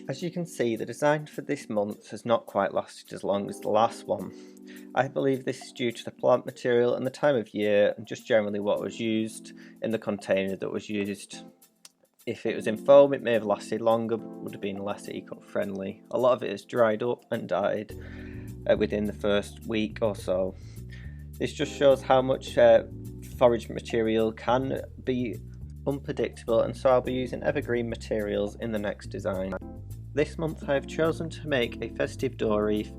As you can see, the design for this month has not quite lasted as long as the last one. I believe this is due to the plant material and the time of year and just generally what was used in the container that was used. If it was in foam, it may have lasted longer, but would have been less eco-friendly. A lot of it has dried up and died within the first week or so. This just shows how much forage material can be unpredictable, and so I'll be using evergreen materials in the next design. This month I have chosen to make a festive door wreath,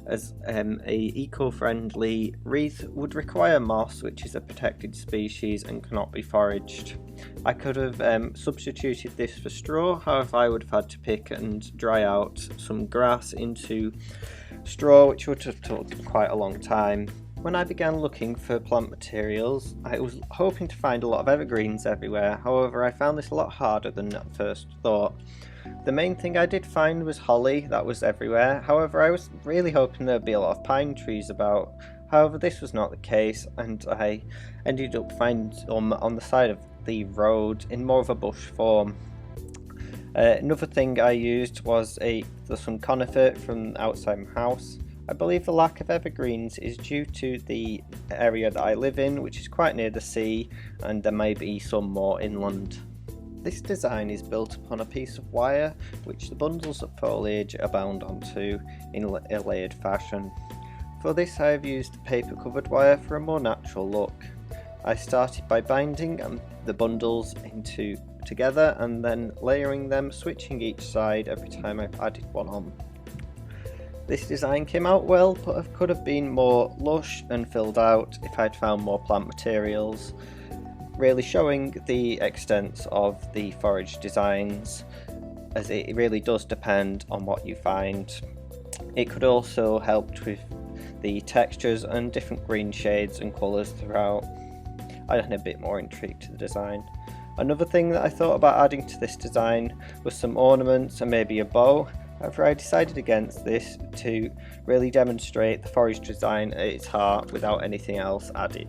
as a eco-friendly wreath would require moss, which is a protected species and cannot be foraged. I could have substituted this for straw, however I would have had to pick and dry out some grass into straw, which would have took quite a long time. When I began looking for plant materials, I was hoping to find a lot of evergreens everywhere, however I found this a lot harder than at first thought. The main thing I did find was holly, that was everywhere, however I was really hoping there'd be a lot of pine trees about. However, this was not the case, and I ended up finding some on the side of the road in more of a bush form. Another thing I used was some conifer from outside my house. I believe the lack of evergreens is due to the area that I live in, which is quite near the sea, and there may be some more inland. This design is built upon a piece of wire which the bundles of foliage are bound onto in a layered fashion. For this I have used paper covered wire for a more natural look. I started by binding the bundles together and then layering them, switching each side every time I've added one on. This design came out well, but could have been more lush and filled out if I'd found more plant materials, really showing the extent of the forage designs, as it really does depend on what you find. It could also help with the textures and different green shades and colours throughout. I had a bit more intrigue to the design. Another thing that I thought about adding to this design was some ornaments and maybe a bow. However, I decided against this to really demonstrate the forage design at its heart without anything else added.